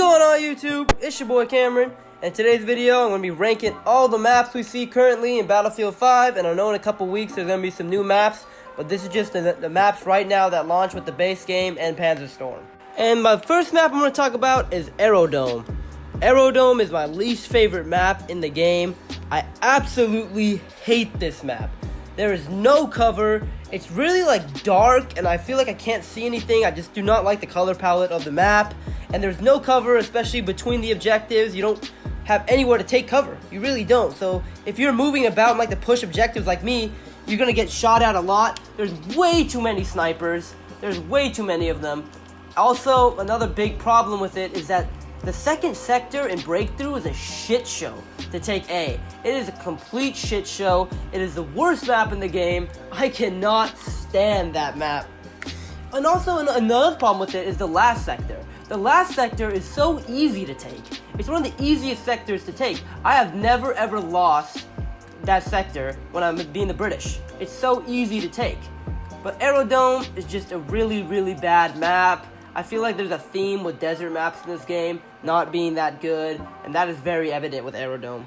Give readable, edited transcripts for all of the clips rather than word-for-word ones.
going on YouTube? It's your boy Cameron, and in today's video I'm going to be ranking all the maps we see currently in Battlefield 5, and I know in a couple weeks there's going to be some new maps, but this is just the maps right now that launch with the base game and Panzerstorm. And my first map I'm going to talk about is Aerodome. Aerodome is my least favorite map in the game. I absolutely hate this map. There is no cover. It's really like dark and I feel like I can't see anything. I just do not like the color palette of the map. And there's no cover, especially between the objectives. You don't have anywhere to take cover. You really don't. So if you're moving about and like to push objectives like me, you're going to get shot at a lot. There's way too many snipers. There's way too many of them. Also, another big problem with it is that the second sector in Breakthrough is a shit show to take A. It is a complete shit show. It is the worst map in the game. I cannot stand that map. And also another problem with it is the last sector. The last sector is so easy to take. It's one of the easiest sectors to take. I have never ever lost that sector when I'm being the British. It's so easy to take. But Aerodome is just a really, really bad map. I feel like there's a theme with desert maps in this game not being that good, and that is very evident with Aerodome.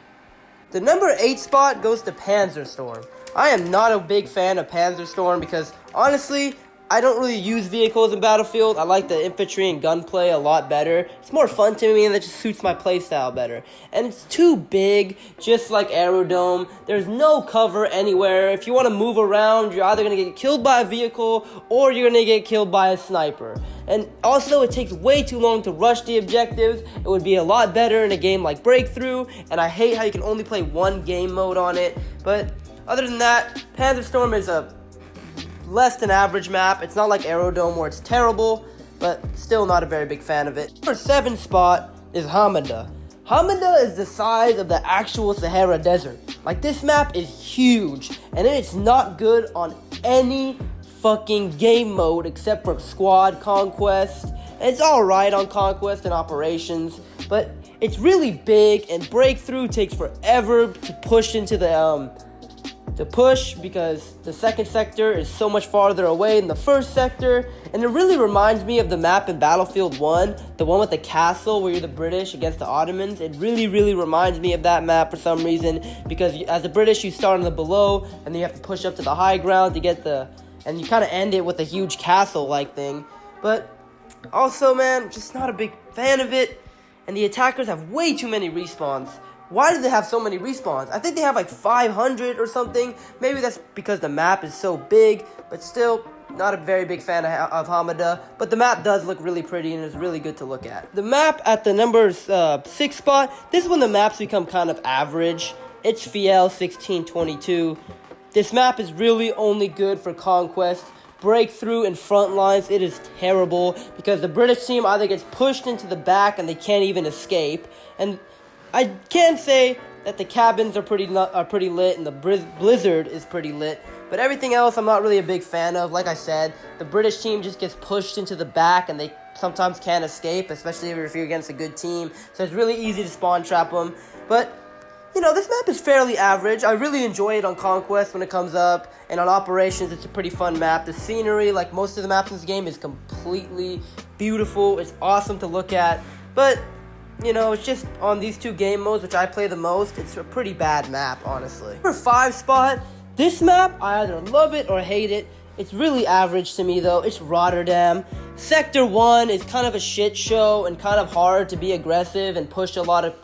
The number 8 spot goes to Panzerstorm. I am not a big fan of Panzerstorm because, honestly, I don't really use vehicles in Battlefield. I like the infantry and gunplay a lot better. It's more fun to me and it just suits my playstyle better. And it's too big, just like Aerodome. There's no cover anywhere. If you want to move around, you're either going to get killed by a vehicle or you're going to get killed by a sniper. And also, it takes way too long to rush the objectives. It would be a lot better in a game like Breakthrough. And I hate how you can only play one game mode on it. But other than that, Panzerstorm is a less than average map. It's not like Aerodome where it's terrible, but still not a very big fan of it. Number 7 spot is Hamada. Hamada is the size of the actual Sahara Desert. Like, this map is huge, and it's not good on any fucking game mode except for Squad, Conquest. And it's alright on Conquest and Operations, but it's really big, and Breakthrough takes forever to push into the because the second sector is so much farther away than the first sector, and it really reminds me of the map in Battlefield 1, the one with the castle where you're the British against the Ottomans. It really reminds me of that map for some reason, because as the British you start on the below and then you have to push up to the high ground to get and you kind of end it with a huge castle-like thing. But also, man, just not a big fan of it, and the attackers have way too many respawns. Why do they have so many respawns? I think they have like 500 or something. Maybe that's because the map is so big, but still not a very big fan of Hamada. But the map does look really pretty and is really good to look at. The map at the number 6 spot, this is when the maps become kind of average. It's Fiel 1622. This map is really only good for Conquest. Breakthrough and Frontlines, it is terrible because the British team either gets pushed into the back and they can't even escape. And I can say that the cabins are pretty lit and the blizzard is pretty lit, but everything else I'm not really a big fan of. Like I said, the British team just gets pushed into the back and they sometimes can't escape, especially if you're against a good team, so it's really easy to spawn trap them. But, you know, this map is fairly average. I really enjoy it on Conquest when it comes up, and on Operations it's a pretty fun map. The scenery, like most of the maps in this game, is completely beautiful. It's awesome to look at, but you know, it's just on these two game modes, which I play the most, it's a pretty bad map, honestly. Number 5 spot, this map, I either love it or hate it. It's really average to me, though. It's Rotterdam. Sector 1 is kind of a shit show and kind of hard to be aggressive and push a lot of...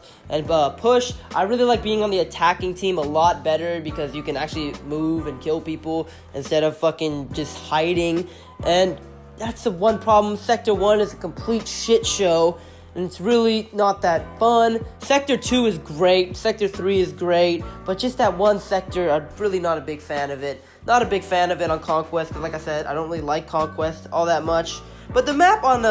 push. I really like being on the attacking team a lot better because you can actually move and kill people instead of fucking just hiding. And that's the one problem. Sector 1 is a complete shit show, and it's really not that fun. Sector 2 is great, Sector 3 is great, but just that one sector, I'm really not a big fan of it. Not a big fan of it on Conquest, because like I said, I don't really like Conquest all that much. But the map on,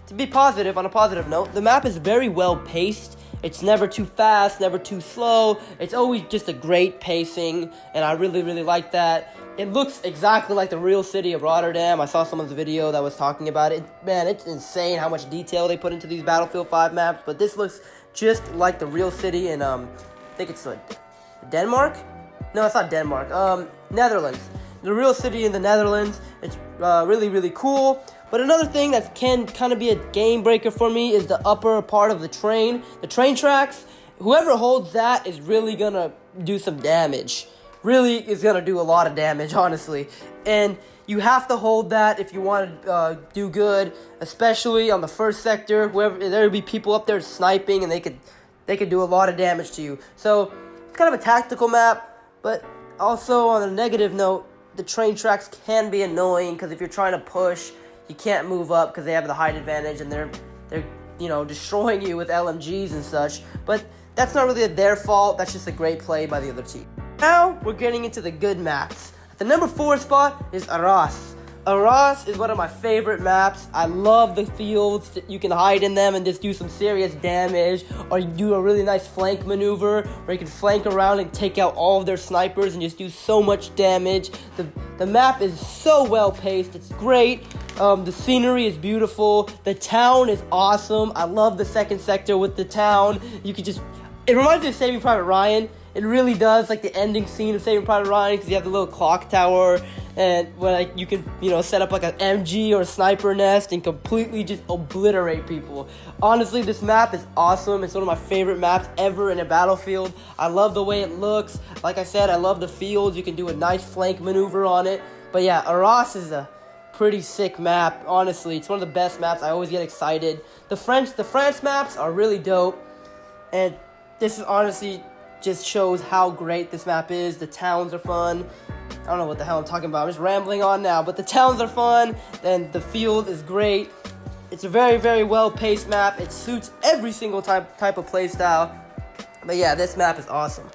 to be positive, on a positive note, the map is very well paced. It's never too fast, never too slow. It's always just a great pacing, and I really like that. It looks exactly like the real city of Rotterdam. I saw someone's video that was talking about it. Man, it's insane how much detail they put into these Battlefield 5 maps. But this looks just like the real city in, I think it's like Denmark? No, it's not Denmark. Netherlands. the real city in the Netherlands. It's really, really cool. But another thing that can kind of be a game breaker for me is the upper part of the train tracks. Whoever holds that is really gonna do some damage. Really is gonna do a lot of damage, honestly. And you have to hold that if you want to do good, especially on the first sector. There'll be people up there sniping, and they could do a lot of damage to you. So it's kind of a tactical map, but also on a negative note, the train tracks can be annoying because if you're trying to push, you can't move up because they have the height advantage, and they're destroying you with LMGs and such. But that's not really their fault. That's just a great play by the other team. Now we're getting into the good maps. The number 4 spot is Arras. Arras is one of my favorite maps. I love the fields that you can hide in them and just do some serious damage, or you do a really nice flank maneuver where you can flank around and take out all of their snipers and just do so much damage. The map is so well paced. It's great. The scenery is beautiful. The town is awesome. I love the second sector with the town. It reminds me of Saving Private Ryan. It really does, like the ending scene of Saving Private Ryan, because you have the little clock tower, and where you can set up like an MG or a sniper nest and completely just obliterate people. Honestly, this map is awesome. It's one of my favorite maps ever in a Battlefield. I love the way it looks. Like I said, I love the fields. You can do a nice flank maneuver on it. But yeah, Arras is a pretty sick map. Honestly, it's one of the best maps. I always get excited. The France maps are really dope, and this is honestly just shows how great this map is. The towns are fun. I don't know what the hell I'm talking about. I'm just rambling on now, but the towns are fun, and the field is great. It's a very, very well-paced map. It suits every single type of play style. But yeah, this map is awesome.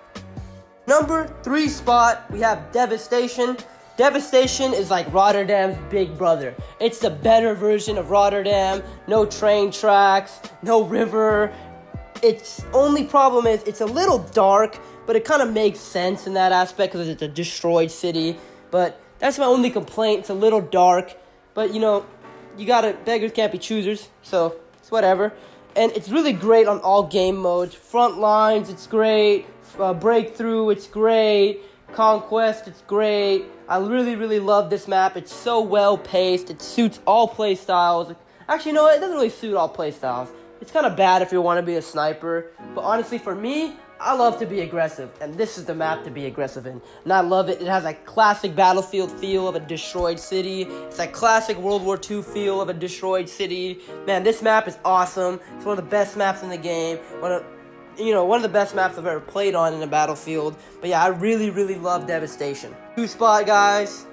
Number 3 spot, we have Devastation. Devastation is like Rotterdam's big brother. It's the better version of Rotterdam. No train tracks, no river. Its only problem is it's a little dark, but it kind of makes sense in that aspect because it's a destroyed city. But that's my only complaint. It's a little dark, but beggars can't be choosers, so it's whatever. And it's really great on all game modes. Front lines, it's great. Breakthrough, it's great. Conquest, it's great. I really, really love this map. It's so well paced. It suits all play styles. Actually, no, it doesn't really suit all play styles. It's kind of bad if you want to be a sniper, but honestly for me, I love to be aggressive, and this is the map to be aggressive in. And I love it. It has a classic Battlefield feel of a destroyed city. It's that classic World War II feel of a destroyed city. Man, this map is awesome. It's one of the best maps in the game. One of the best maps I've ever played on in a Battlefield. But yeah, I really, really love Devastation. 2 spot, guys.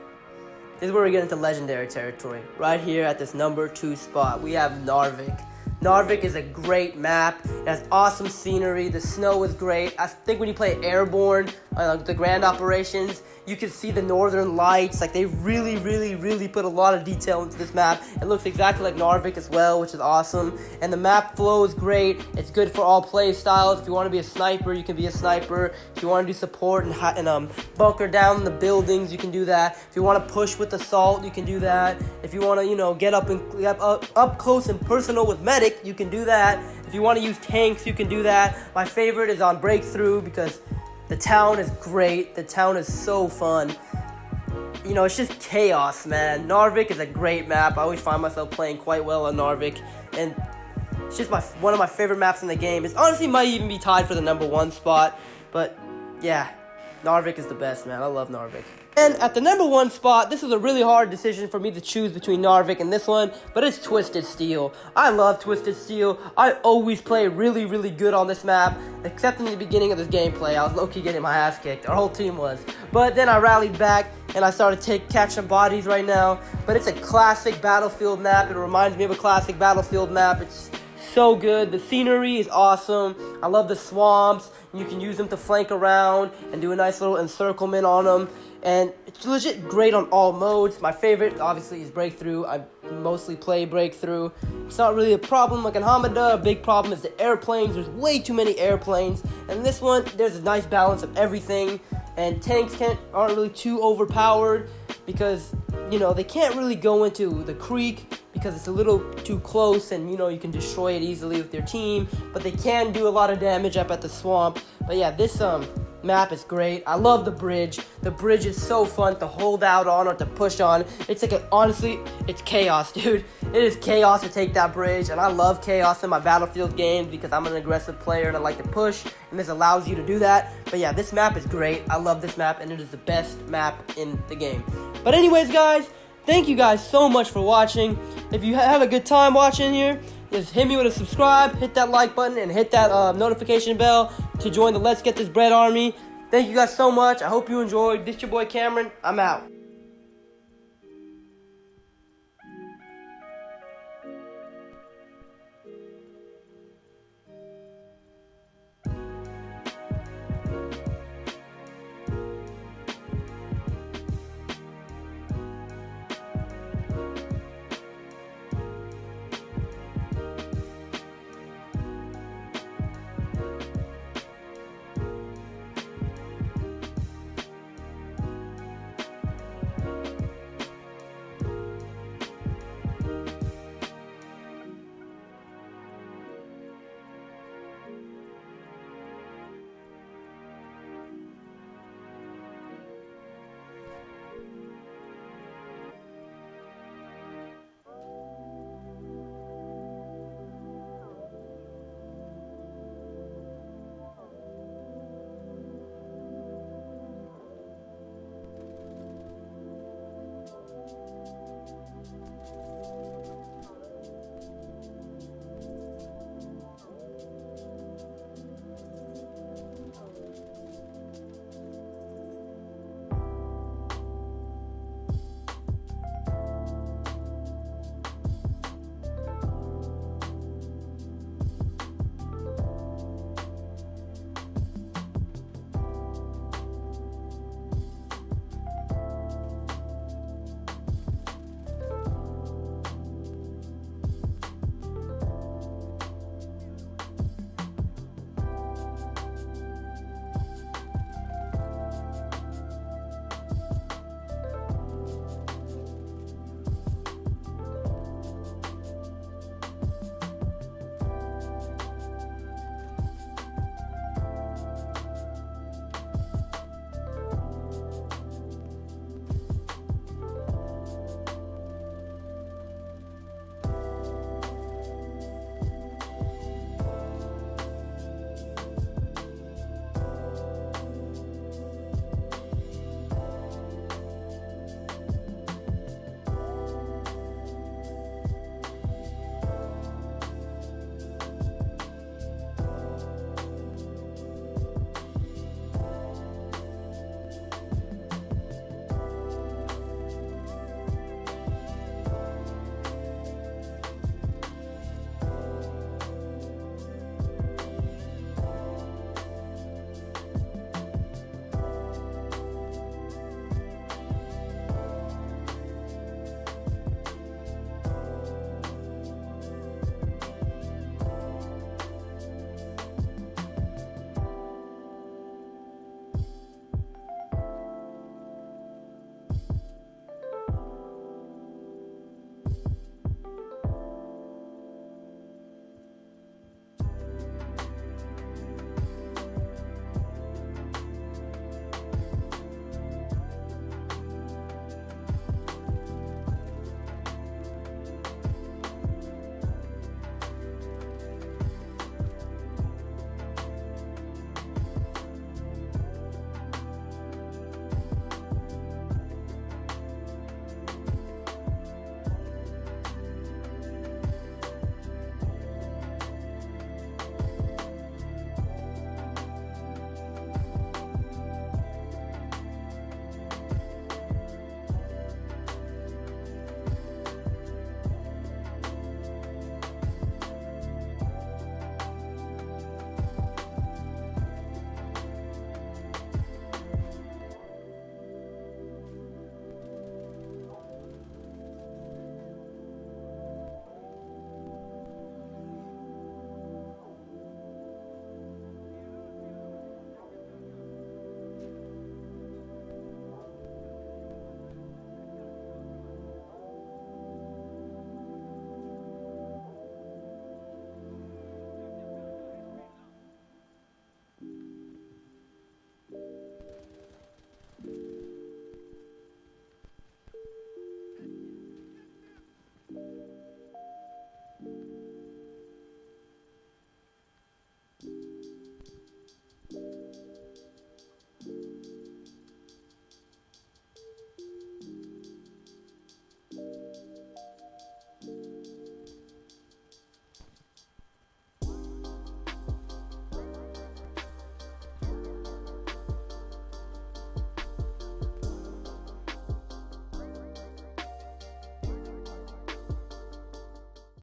This is where we get into legendary territory. Right here at this number 2 spot, we have Narvik. Narvik is a great map. It has awesome scenery. The snow is great. I think when you play Airborne, the Grand Operations, you can see the northern lights. Like, they really, really, really put a lot of detail into this map. It looks exactly like Narvik as well, which is awesome. And the map flow is great. It's good for all play styles. If you want to be a sniper, you can be a sniper. If you want to do support and bunker down the buildings, you can do that. If you want to push with assault, you can do that. If you want to, get up close and personal with medic, you can do that. If you want to use tanks, you can do that. My favorite is on Breakthrough because the town is great. The town is so fun. It's just chaos, man. Narvik is a great map. I always find myself playing quite well on Narvik. And it's just one of my favorite maps in the game. It honestly might even be tied for the number 1 spot. But yeah, Narvik is the best, man. I love Narvik. And at the number 1 spot, this was a really hard decision for me to choose between Narvik and this one, but it's Twisted Steel. I love Twisted Steel. I always play really, really good on this map, except in the beginning of this gameplay. I was low-key getting my ass kicked. Our whole team was. But then I rallied back, and I started catching bodies right now. But it's a classic Battlefield map. It reminds me of a classic Battlefield map. It's so good. The scenery is awesome. I love the swamps. You can use them to flank around and do a nice little encirclement on them. And it's legit great on all modes. My favorite, obviously, is Breakthrough. I mostly play Breakthrough. It's not really a problem like in Hamada. A big problem is the airplanes. There's way too many airplanes. And this one, there's a nice balance of everything. And tanks aren't really too overpowered because, they can't really go into the creek because it's a little too close and, you can destroy it easily with your team. But they can do a lot of damage up at the swamp. But yeah, this map is great. I love the bridge. The bridge is so fun to hold out on or to push on. It's like honestly, it's chaos, dude. It is chaos to take that bridge, and I love chaos in my Battlefield games because I'm an aggressive player and I like to push, and this allows you to do that. But yeah, this map is great. I love this map, and it is the best map in the game. But anyways, guys, thank you guys so much for watching. If you have a good time watching here, just hit me with a subscribe, hit that like button, and hit that notification bell to join the Let's Get This Bread army. Thank you guys so much. I hope you enjoyed. This your boy Cameron. I'm out.